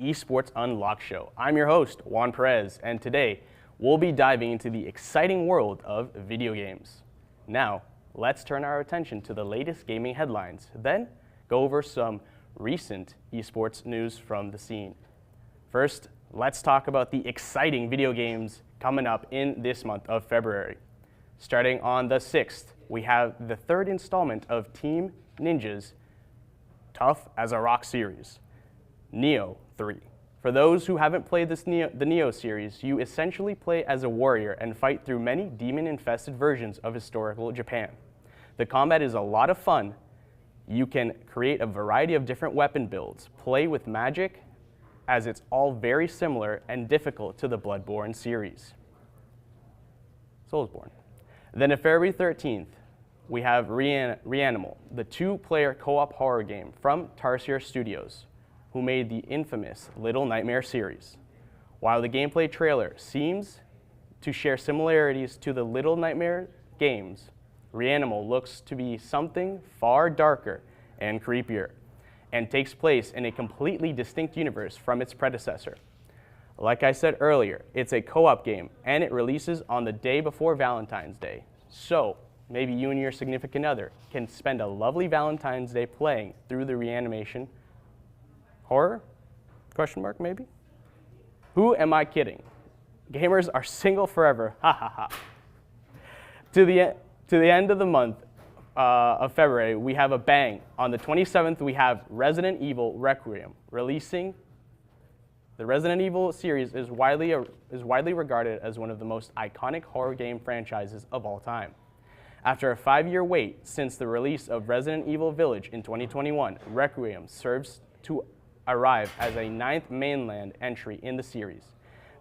Esports Unlocked show. I'm your host, Juan Perez, and today we'll be diving into the exciting world of video games. Now, let's turn our attention to the latest gaming headlines, then go over some recent esports news from the scene. First, let's talk about the exciting video games coming up in this month of February. Starting on the 6th, we have the third installment of Team Ninja's Tough as a Rock series, Neo 3. For those who haven't played the Neo series, you essentially play as a warrior and fight through many demon-infested versions of historical Japan. The combat is a lot of fun. You can create a variety of different weapon builds, play with magic, as it's all very similar and difficult to the Bloodborne series. Soulsborne. Then on February 13th, we have Reanimal, the two-player co-op horror game from Tarsier Studios, who made the infamous Little Nightmare series. While the gameplay trailer seems to share similarities to the Little Nightmare games, Reanimal looks to be something far darker and creepier, and takes place in a completely distinct universe from its predecessor. Like I said earlier, it's a co-op game, and it releases on the day before Valentine's Day. So, maybe you and your significant other can spend a lovely Valentine's Day playing through the Reanimation horror? Question mark, maybe? Who am I kidding? Gamers are single forever, ha ha ha. To the end of the month of February, we have a bang. On the 27th, we have Resident Evil Requiem releasing. The Resident Evil series is widely regarded as one of the most iconic horror game franchises of all time. After a 5-year wait since the release of Resident Evil Village in 2021, Requiem serves to arrive as a 9th mainland entry in the series.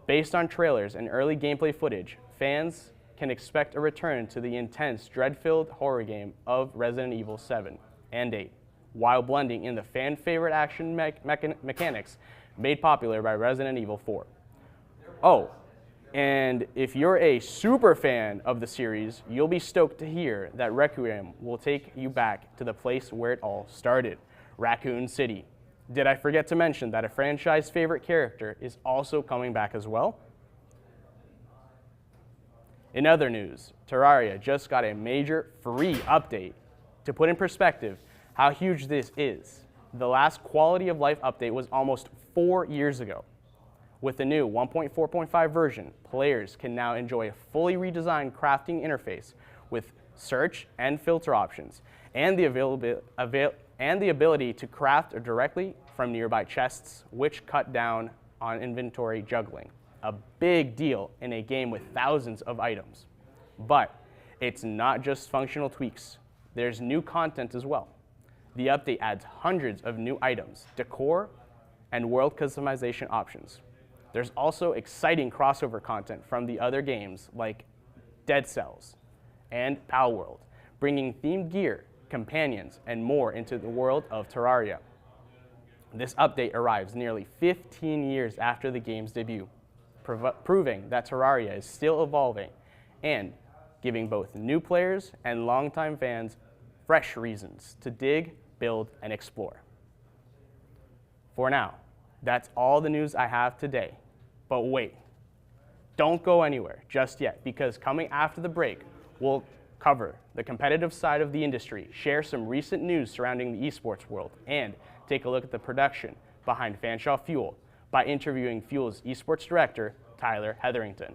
Based on trailers and early gameplay footage, fans can expect a return to the intense, dread-filled horror game of Resident Evil 7 and 8, while blending in the fan-favorite action mechanics made popular by Resident Evil 4. Oh, and if you're a super fan of the series, you'll be stoked to hear that Requiem will take you back to the place where it all started, Raccoon City. Did I forget to mention that a franchise favorite character is also coming back as well? In other news, Terraria just got a major free update. To put in perspective how huge this is, the last quality of life update was almost 4 years ago. With the new 1.4.5 version, players can now enjoy a fully redesigned crafting interface with search and filter options, and the ability to craft directly from nearby chests, which cut down on inventory juggling. A big deal in a game with thousands of items. But it's not just functional tweaks. There's new content as well. The update adds hundreds of new items, decor, and world customization options. There's also exciting crossover content from the other games like Dead Cells and Palworld, bringing themed gear, companions, and more into the world of Terraria. This update arrives nearly 15 years after the game's debut, proving that Terraria is still evolving and giving both new players and longtime fans fresh reasons to dig, build, and explore. For now, that's all the news I have today. But wait, don't go anywhere just yet, because coming after the break, we'll cover the competitive side of the industry, share some recent news surrounding the esports world, and take a look at the production behind Fanshawe Fuel by interviewing Fuel's esports director, Tyler Hetherington.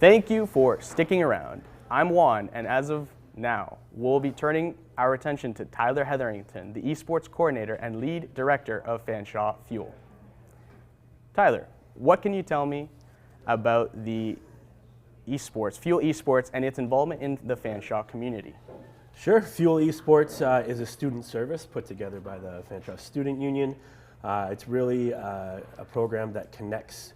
Thank you for sticking around. I'm Juan, and as of now, we'll be turning our attention to Tyler Hetherington, the esports coordinator and lead director of Fanshawe Fuel. Tyler, what can you tell me about the Fuel Esports, and its involvement in the Fanshawe community? Sure. Fuel Esports is a student service put together by the Fanshawe Student Union. It's really a program that connects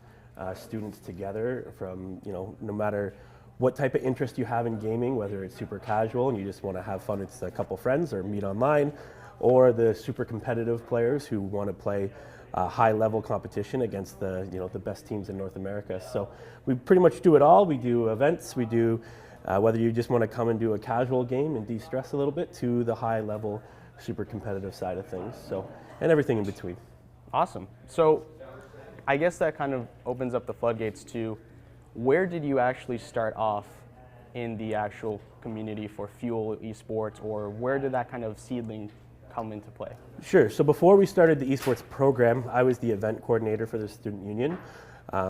students together from, no matter what type of interest you have in gaming, whether it's super casual and you just want to have fun with a couple friends or meet online, or the super competitive players who want to play high-level competition against the best teams in North America. So we pretty much do it all. We do events. We do whether you just want to come and do a casual game and de-stress a little bit, to the high-level, super competitive side of things. So, and everything in between. Awesome. So I guess that kind of opens up the floodgates to, where did you actually start off in the actual community for Fuel Esports, or where did that kind of seedling come into play? Sure. So before we started the esports program, I was the event coordinator for the student union.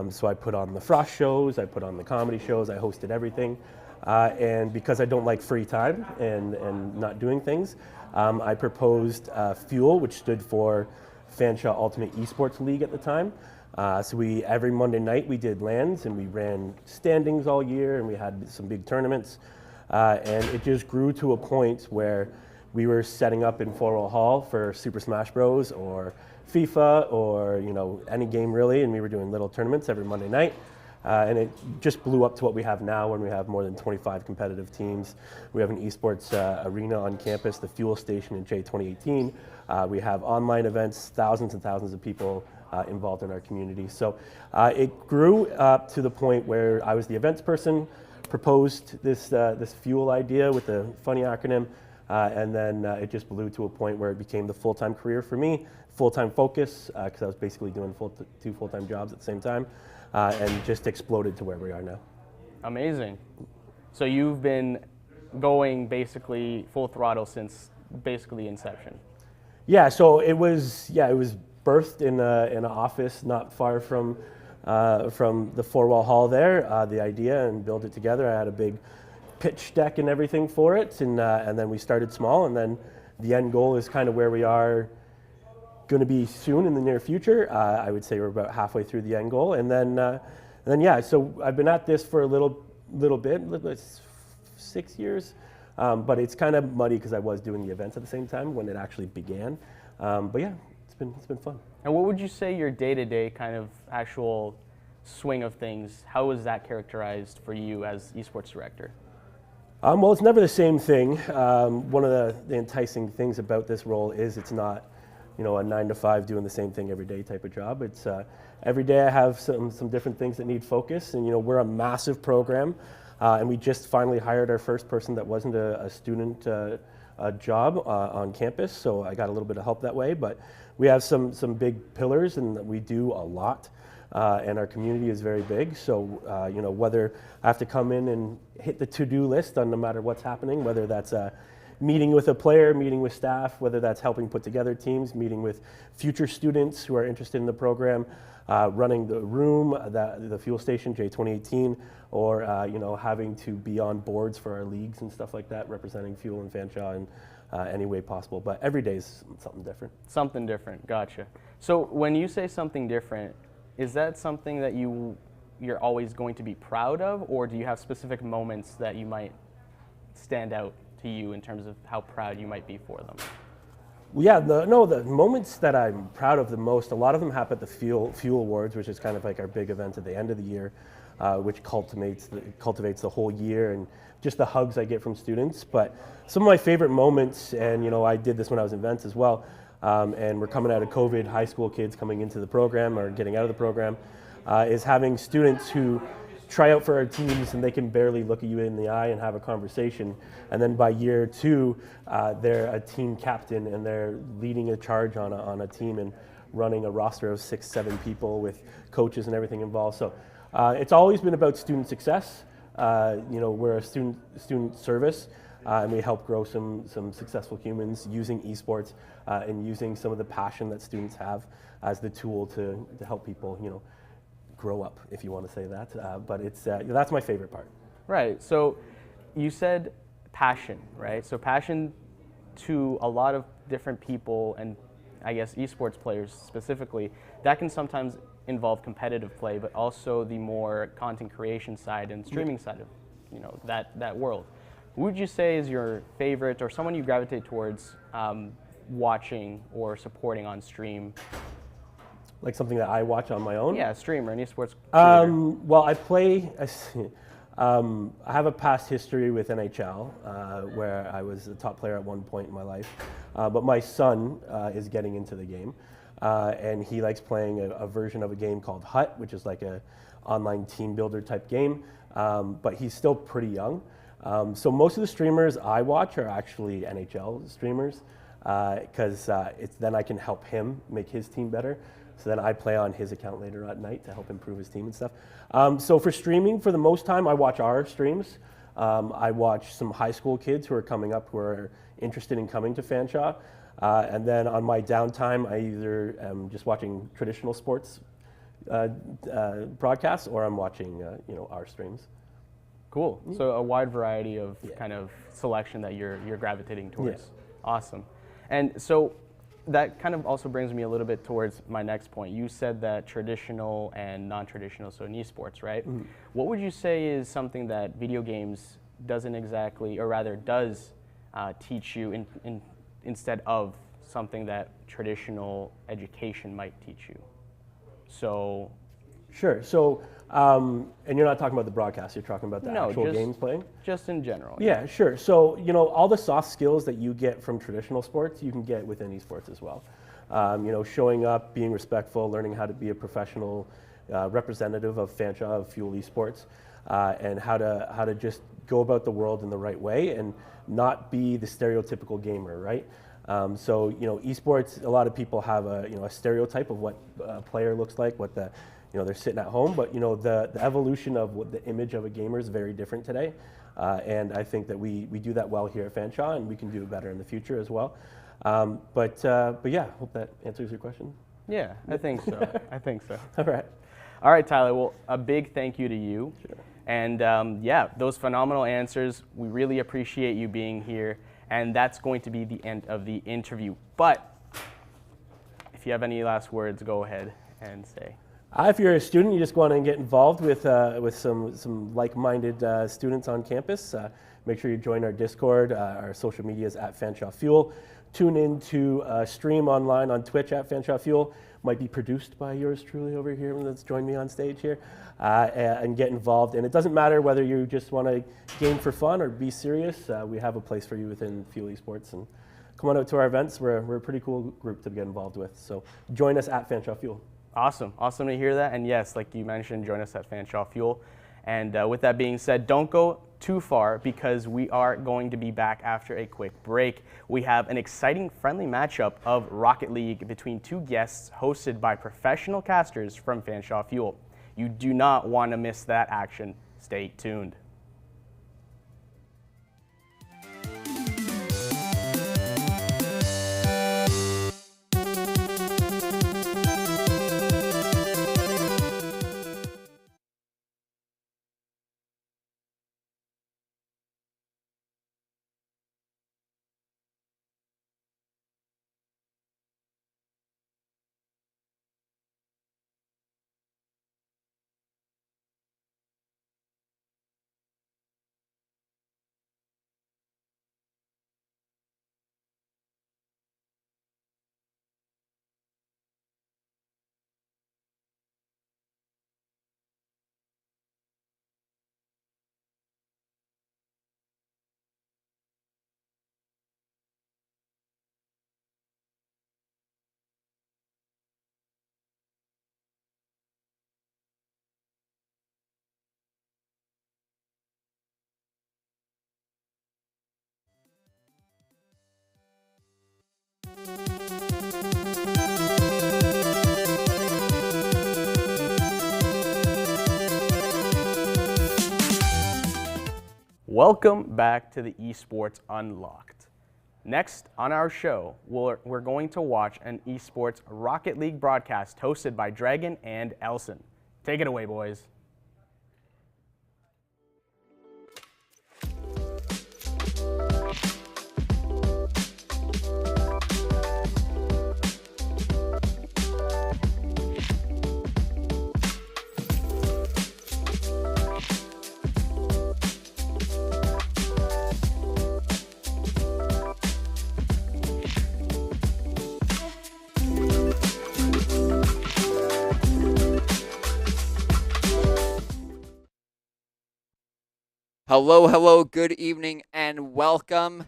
So I put on the Frost shows, I put on the comedy shows, I hosted everything. And because I don't like free time and not doing things, I proposed Fuel, which stood for Fanshawe Ultimate Esports League at the time. So every Monday night we did LANs, and we ran standings all year, and we had some big tournaments. And it just grew to a point where we were setting up in Fanshawe Hall for Super Smash Bros. Or FIFA, or any game really, and we were doing little tournaments every Monday night. And it just blew up to what we have now, when we have more than 25 competitive teams. We have an esports arena on campus, the Fuel Station in J2018. We have online events, thousands and thousands of people involved in our community. So it grew up to the point where I was the events person, proposed this Fuel idea with a funny acronym, and then it just blew to a point where it became the full-time career for me, full-time focus, because I was basically doing two full-time jobs at the same time. And just exploded to where we are now. Amazing. So you've been going basically full throttle since basically inception. Yeah. So it was birthed in an office not far from the four-wall hall there. The idea, and build it together. I had a big pitch deck and everything for it, and then we started small, and then the end goal is kind of where we are going to be soon in the near future. I would say we're about halfway through the end goal, and then yeah. So I've been at this for a little bit, 6 years, but it's kind of muddy because I was doing the events at the same time when it actually began. But yeah, it's been fun. And what would you say your day-to-day kind of actual swing of things? How was that characterized for you as esports director? Well, it's never the same thing. One of the enticing things about this role is it's not a 9-to-5 doing the same thing every day type of job. It's every day I have some different things that need focus, and we're a massive program, and we just finally hired our first person that wasn't a student job on campus, so I got a little bit of help that way. But we have some big pillars, and we do a lot, and our community is very big. So whether I have to come in and hit the to-do list on no matter what's happening, whether that's meeting with a player, meeting with staff, whether that's helping put together teams, meeting with future students who are interested in the program, running the room, the Fuel Station, J2018, or having to be on boards for our leagues and stuff like that, representing Fuel and Fanshawe in any way possible. But every day is something different. Something different, gotcha. So when you say something different, is that something that you're always going to be proud of, or do you have specific moments that you might stand out to you in terms of how proud you might be for them? Yeah, the moments that I'm proud of the most, a lot of them happen at the Fuel Awards, which is kind of like our big event at the end of the year, which cultivates the whole year, and just the hugs I get from students. But some of my favorite moments, and I did this when I was in events as well, and we're coming out of COVID, high school kids coming into the program or getting out of the program, is having students who try out for our teams and they can barely look at you in the eye and have a conversation. And then by year 2, they're a team captain and they're leading a charge on a team and running a roster of 6-7 people with coaches and everything involved. So it's always been about student success. We're a student service, and we help grow some successful humans using esports and using some of the passion that students have as the tool to help people, grow up, if you want to say that. But it's that's my favorite part. Right. So you said passion, right? So passion to a lot of different people, and I guess esports players specifically, that can sometimes involve competitive play, but also the more content creation side and streaming side of, you know, that world. Who would you say is your favorite or someone you gravitate towards watching or supporting on stream? Like something that I watch on my own? Yeah, a streamer, an esports creator. Well, I have a past history with NHL where I was a top player at one point in my life. But my son is getting into the game. And he likes playing a version of a game called Hut, which is like a online team builder type game. But he's still pretty young. So most of the streamers I watch are actually NHL streamers because then I can help him make his team better. So then I play on his account later at night to help improve his team and stuff. So for streaming, for the most time, I watch our streams. I watch some high school kids who are coming up who are interested in coming to Fanshawe. And then on my downtime, I either am just watching traditional sports broadcasts or I'm watching our streams. Cool. So a wide variety of kind of selection that you're gravitating towards. Yeah. Awesome. And so that kind of also brings me a little bit towards my next point. You said that traditional and non-traditional, so in esports, right? Mm-hmm. What would you say is something that video games doesn't exactly, or rather does teach you instead of something that traditional education might teach you? So. Sure. So, and you're not talking about the broadcast, you're talking about the actual games playing? Just in general. Yeah, sure. So, all the soft skills that you get from traditional sports, you can get within esports as well. Showing up, being respectful, learning how to be a professional representative of Fanshawe, of Fuel Esports, and how to just go about the world in the right way and not be the stereotypical gamer, right? Esports, a lot of people have a stereotype of what a player looks like, what they're sitting at home, but the evolution of what the image of a gamer is very different today, and I think that we do that well here at Fanshawe, and we can do it better in the future as well. But yeah, hope that answers your question. Yeah, I think so. I think so. All right, Tyler. Well, a big thank you to you. Sure. And those phenomenal answers. We really appreciate you being here. And that's going to be the end of the interview. But if you have any last words, go ahead and say. If you're a student, you just want to get involved with some like-minded students on campus, make sure you join our Discord. Our social media is at Fanshawe Fuel. Tune in to stream online on Twitch at Fanshawe Fuel. Might be produced by yours truly over here that's joined me on stage here, and get involved. And it doesn't matter whether you just want to game for fun or be serious. We have a place for you within Fuel Esports. And come on out to our events. We're a pretty cool group to get involved with. So join us at Fanshawe Fuel. Awesome to hear that. And yes, like you mentioned, join us at Fanshawe Fuel. And with that being said, don't go too far because we are going to be back after a quick break. We have an exciting friendly matchup of Rocket League between two guests hosted by professional casters from Fanshawe Fuel. You do not want to miss that action. Stay tuned. Welcome back to the Esports Unlocked. Next on our show, we're going to watch an Esports Rocket League broadcast hosted by Dragon and Elson. Take it away, boys. Hello, good evening, and welcome.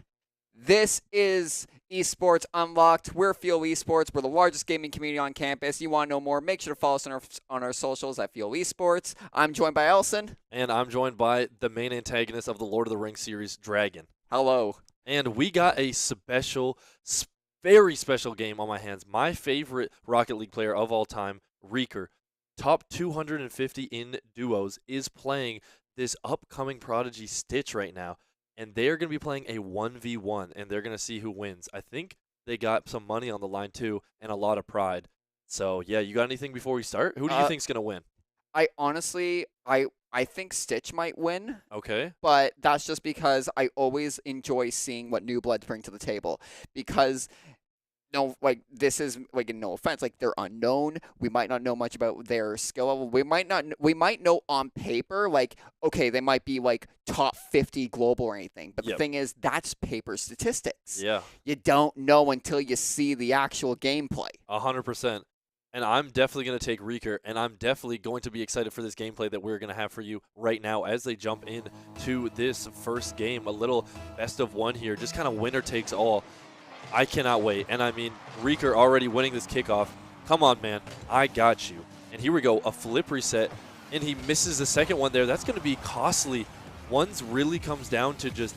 This is Esports Unlocked. We're Feel Esports. We're the largest gaming community on campus. You want to know more? Make sure to follow us on our socials at Feel Esports. I'm joined by Elson. And I'm joined by the main antagonist of the Lord of the Rings series, Dragon. Hello. And we got a very special game on my hands. My favorite Rocket League player of all time, Reeker, top 250 in duos, is playing this upcoming prodigy Stitch right now, and they're going to be playing a 1v1, and they're going to see who wins. I think they got some money on the line too, and a lot of pride. So yeah, you got anything before we start? Who do you think's going to win? I honestly think Stitch might win. Okay. But that's just because I always enjoy seeing what new bloods bring to the table, because this is no offense, they're unknown. We might not know much about their skill level. We might know on paper, okay, they might be top 50 global or anything. But the thing is, that's paper statistics. Yeah. You don't know until you see the actual gameplay. 100%. And I'm definitely going to take Reeker, and I'm definitely going to be excited for this gameplay that we're going to have for you right now as they jump into this first game. A little best of one here, just kind of winner takes all. I cannot wait. And I mean, Reeker already winning this kickoff. Come on, man. I got you. And here we go. A flip reset. And he misses the second one there. That's going to be costly. Ones really comes down to just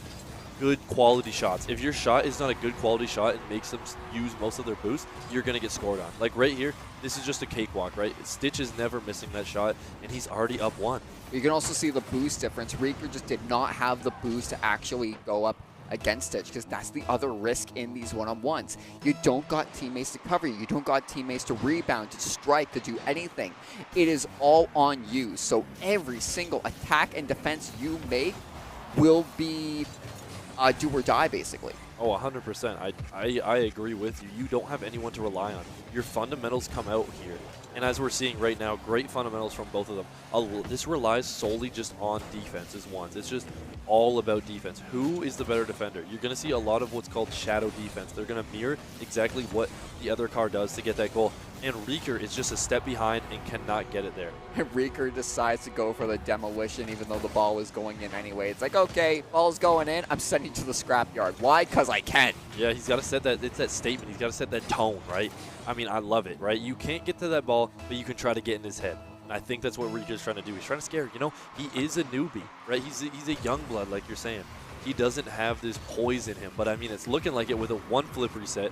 good quality shots. If your shot is not a good quality shot and makes them use most of their boost, you're going to get scored on. Like right here, this is just a cakewalk, right? Stitch is never missing that shot, and he's already up one. You can also see the boost difference. Reeker just did not have the boost to actually go up against Stitch, because that's the other risk in these one-on-ones. You don't got teammates to cover you. You don't got teammates to rebound, to strike, to do anything. It is all on you. So every single attack and defense you make will be do or die, basically. Oh, 100%. I agree with you. You don't have anyone to rely on. Your fundamentals come out here. And as we're seeing right now, great fundamentals from both of them. This relies solely just on defense as ones. It's just all about defense. Who is the better defender? You're going to see a lot of what's called shadow defense. They're going to mirror exactly what the other car does to get that goal. And Reeker is just a step behind and cannot get it there. And Reeker decides to go for the demolition even though the ball was going in anyway. It's like, okay, ball's going in, I'm sending to the scrapyard. Why? Because I can. Yeah, he's got to set that, it's that statement. He's got to set that tone, right? I mean, I love it, right? You can't get to that ball, but you can try to get in his head. And I think that's what Reeker's trying to do. He's trying to scare, he is a newbie, right? He's a young blood, like you're saying. He doesn't have this poise in him, but I mean, it's looking like it with a one flip reset.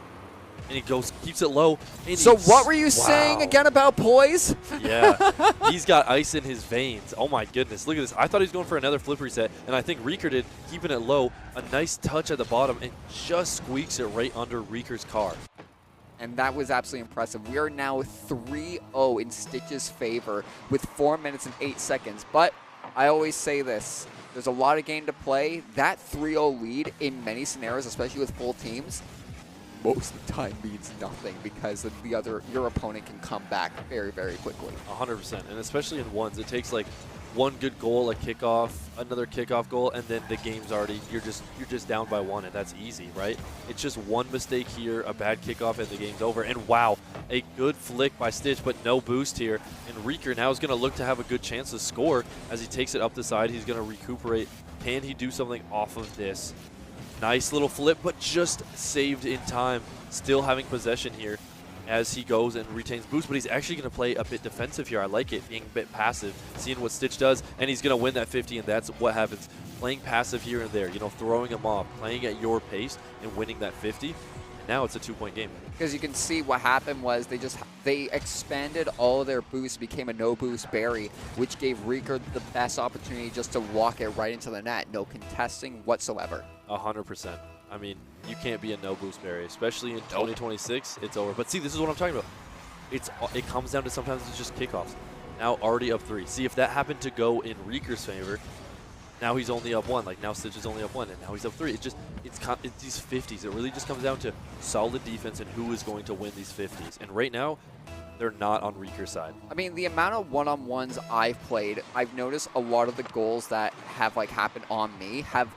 And he keeps it low. So what were you saying again about poise? Yeah, he's got ice in his veins. Oh my goodness, look at this. I thought he was going for another flip reset, and I think Reeker did, keeping it low. A nice touch at the bottom, and just squeaks it right under Reeker's car. And that was absolutely impressive. We are now 3-0 in Stitch's favor with 4 minutes and 8 seconds. But I always say this, there's a lot of game to play. That 3-0 lead in many scenarios, especially with full teams, most of the time means nothing, because your opponent can come back very, very quickly. 100%, and especially in ones, it takes like one good goal, a kickoff, another kickoff goal, and then the game's already, you're just down by one, and that's easy, right? It's just one mistake here, a bad kickoff, and the game's over. And wow, a good flick by Stitch, but no boost here. And Reeker now is going to look to have a good chance to score as he takes it up the side. He's going to recuperate. Can he do something off of this? Nice little flip, but just saved in time. Still having possession here as he goes and retains boost, but he's actually going to play a bit defensive here. I like it, being a bit passive, seeing what Stitch does, and he's going to win that 50, and that's what happens. Playing passive here and there, throwing him off, playing at your pace, and winning that 50. And now it's a 2-point game. Because you can see what happened was they expanded all of their boosts, became a no-boost Barry, which gave Reeker the best opportunity just to walk it right into the net. No contesting whatsoever. 100%. I mean, you can't be a no-boost Barry, especially in 2026. It's over. But see, this is what I'm talking about. It comes down to sometimes it's just kickoffs. now already up 3. See, if that happened to go in Rieker's favor, now he's only up 1. Like, now Stitch is only up 1, and now he's up 3. It's these 50s. It really just comes down to solid defense and who is going to win these 50s. And right now, they're not on Rieker's side. I mean, the amount of one-on-ones I've played, I've noticed a lot of the goals that have like happened on me have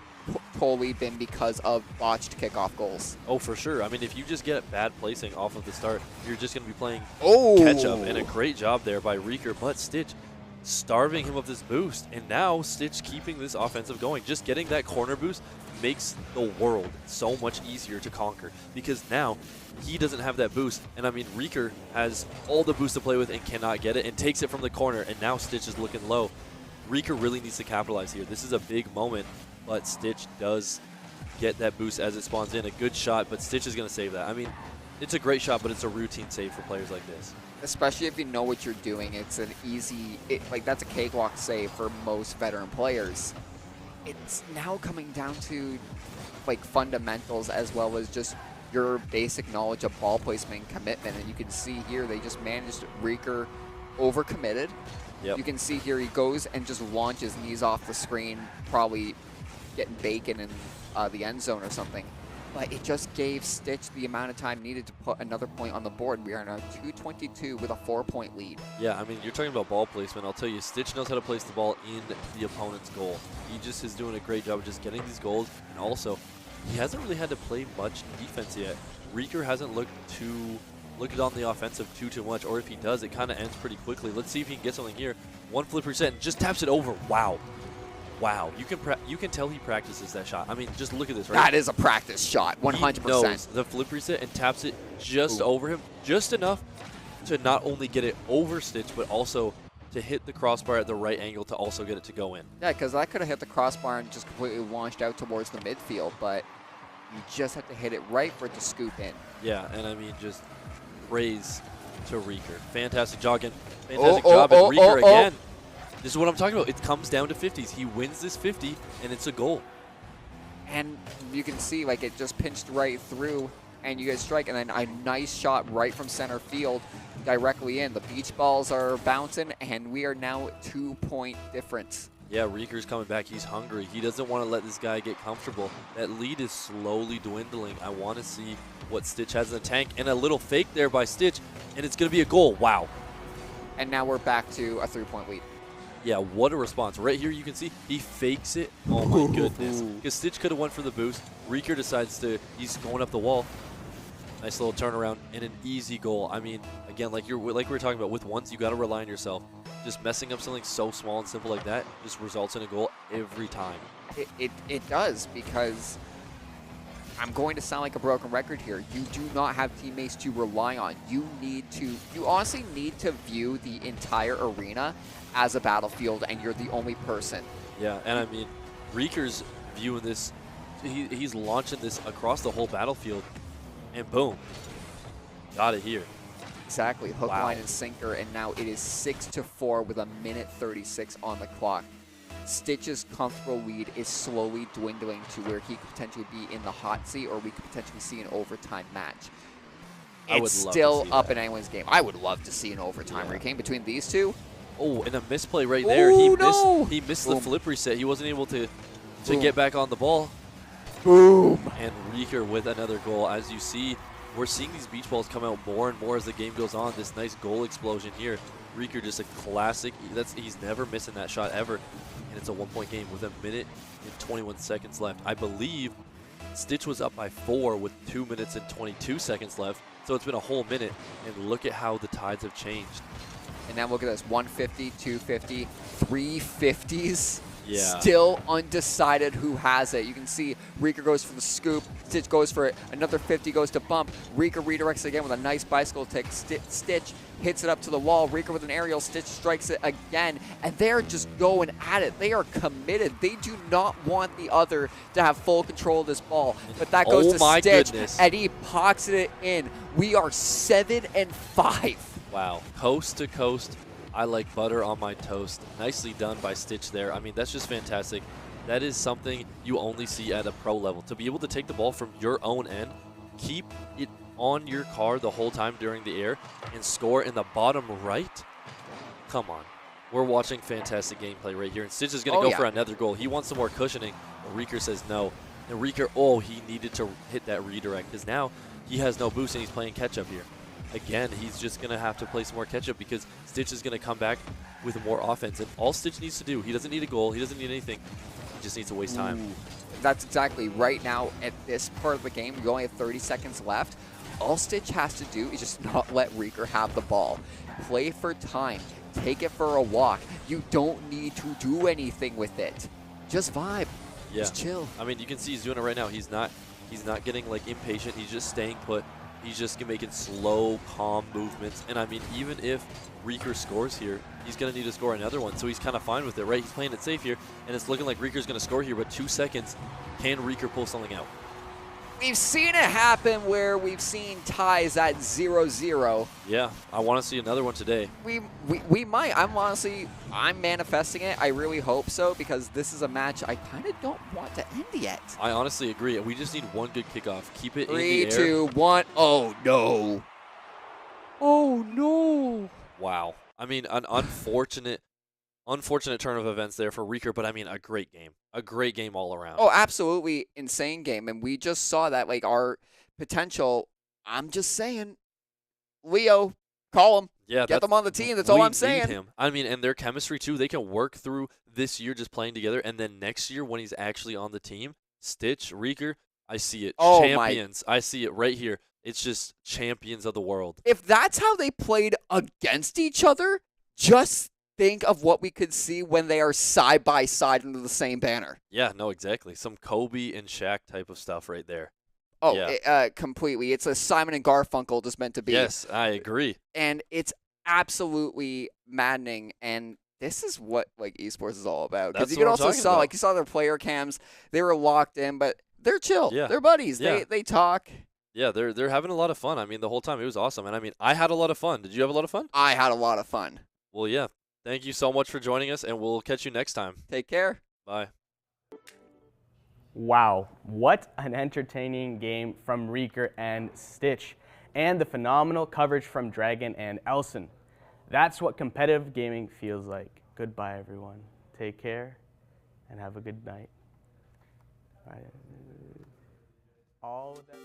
totally been because of botched kickoff goals. Oh, for sure. I mean, if you just get bad placing off of the start, you're just going to be playing catch-up. And a great job there by Rieker, but Stitch starving him of this boost. And now Stitch keeping this offensive going. Just getting that corner boost makes the world so much easier to conquer, because now he doesn't have that boost. And I mean, Rieker has all the boost to play with and cannot get it and takes it from the corner, and now Stitch is looking low. Rieker really needs to capitalize here. This is a big moment, but Stitch does get that boost as it spawns in. A good shot, but Stitch is going to save that. I mean, it's a great shot, but it's a routine save for players like this. Especially if you know what you're doing. It's an easy, like that's a cakewalk save for most veteran players. It's now coming down to like fundamentals as well as just your basic knowledge of ball placement and commitment. And you can see here they just managed Rieker overcommitted. Yep. You can see here he goes and just launches knees off the screen, probably getting bacon in the end zone or something. But it just gave Stitch the amount of time needed to put another point on the board. We are now 222 with a 4-point lead. Yeah, I mean, you're talking about ball placement. I'll tell you, Stitch knows how to place the ball in the opponent's goal. He just is doing a great job of just getting these goals, and also, he hasn't really had to play much defense yet. Rieker hasn't looked on the offensive too much, or if he does, it kind of ends pretty quickly. Let's see if he can get something here. One flip reset and just taps it over. Wow. Wow, you can tell he practices that shot. I mean, just look at this, right? That is a practice shot, 100%. He knows the flip reset and taps it just over him, just enough to not only get it over Stitch, but also to hit the crossbar at the right angle to also get it to go in. Yeah, because that could have hit the crossbar and just completely launched out towards the midfield, but you just have to hit it right for it to scoop in. Yeah, and I mean, just praise to Rieker. Fantastic job, and Rieker again. This is what I'm talking about. It comes down to 50s. He wins this 50, and it's a goal. And you can see, like, it just pinched right through, and you guys strike, and then a nice shot right from center field directly in. The beach balls are bouncing, and we are now 2-point difference. Yeah, Rieker's coming back. He's hungry. He doesn't want to let this guy get comfortable. That lead is slowly dwindling. I want to see what Stitch has in the tank, and a little fake there by Stitch, and it's going to be a goal. Wow. And now we're back to a 3-point lead. Yeah, what a response. Right here you can see he fakes it. Oh my goodness. Because Stitch could have went for the boost. Rieker decides he's going up the wall. Nice little turnaround and an easy goal. I mean, again, like we were talking about, with ones, you got to rely on yourself. Just messing up something so small and simple like that just results in a goal every time. It does, because I'm going to sound like a broken record here. You do not have teammates to rely on. You honestly need to view the entire arena as a battlefield, and you're the only person. Yeah, and I mean, Rieker's viewing this, he's launching this across the whole battlefield, and boom, got it here. Exactly, hook, line, and sinker, and now it is 6-4 with a minute 36 on the clock. Stitch's comfortable lead is slowly dwindling to where he could potentially be in the hot seat, or we could potentially see an overtime match. It's still up in anyone's game. I would love to see an overtime game between these two. Oh, and a misplay right there. He missed the flip reset. He wasn't able to get back on the ball. Boom. And Rieker with another goal. As you see, we're seeing these beach balls come out more and more as the game goes on. This nice goal explosion here. Rieker just a classic. He's never missing that shot ever. And it's a 1-point game with a minute and 21 seconds left. I believe Stitch was up by 4 with 2 minutes and 22 seconds left. So it's been a whole minute. And look at how the tides have changed. And now look at this, 150, 250, 350s. Yeah. Still undecided who has it. You can see Rieker goes for the scoop. Stitch goes for it. Another 50 goes to bump. Rieker redirects it again with a nice bicycle kick. Stitch hits it up to the wall. Rieker with an aerial. Stitch strikes it again. And they're just going at it. They are committed. They do not want the other to have full control of this ball. But that goes to Stitch. Goodness. And he pocketed it in. We are 7-5. Wow. Coast to coast. I like butter on my toast. Nicely done by Stitch there. I mean, that's just fantastic. That is something you only see at a pro level. To be able to take the ball from your own end, keep it on your car the whole time during the air, and score in the bottom right. come on. We're watching fantastic gameplay right here. And Stitch is going to go for another goal. He wants some more cushioning. But Reeker says no. And Reeker, he needed to hit that redirect because now he has no boost and he's playing catch-up here. Again, he's just going to have to play some more catch-up because Stitch is going to come back with more offense. And all Stitch needs to do, he doesn't need a goal. He doesn't need anything. He just needs to waste time. Ooh, that's exactly right now at this part of the game. We only have 30 seconds left. All Stitch has to do is just not let Reeker have the ball. Play for time. Take it for a walk. You don't need to do anything with it. Just vibe. Yeah. Just chill. I mean, you can see he's doing it right now. He's not getting like impatient. He's just staying put. He's just making slow, calm movements. And I mean, even if Reeker scores here, he's going to need to score another one. So he's kind of fine with it, right? He's playing it safe here, and it's looking like Reeker's going to score here. But 2 seconds, can Reeker pull something out? We've seen it happen where we've seen ties at 0-0. Yeah, I want to see another one today. We might. I'm manifesting it. I really hope so because this is a match I kind of don't want to end yet. I honestly agree. We just need one good kickoff. Keep it 3, in the air. 2, 1. Oh, no. Oh, no. Wow. I mean, an unfortunate turn of events there for Reeker, but I mean, a great game. A great game all around. Oh, absolutely insane game. And we just saw that, like, our potential. I'm just saying, Leo, call him. Yeah, get them on the team. That's all I'm need saying. Him. I mean, and their chemistry, too. They can work through this year just playing together, and then next year when he's actually on the team, Stitch, Reeker, I see it. Oh, champions. I see it right here. It's just champions of the world. If that's how they played against each other, just think of what we could see when they are side by side under the same banner. Yeah, no, exactly. Some Kobe and Shaq type of stuff right there. Oh, yeah. Completely. It's a Simon and Garfunkel just meant to be. Yes, I agree. And it's absolutely maddening. And this is what like esports is all about. Because you could also saw, like you saw their player cams, they were locked in, but they're chill. Yeah. They're buddies. Yeah. They talk. Yeah, they're having a lot of fun. I mean, the whole time it was awesome. And I mean, I had a lot of fun. Did you have a lot of fun? I had a lot of fun. Well, yeah. Thank you so much for joining us, and we'll catch you next time. Take care. Bye. Wow, what an entertaining game from Reeker and Stitch, and the phenomenal coverage from Dragon and Elson. That's what competitive gaming feels like. Goodbye, everyone. Take care, and have a good night. All that.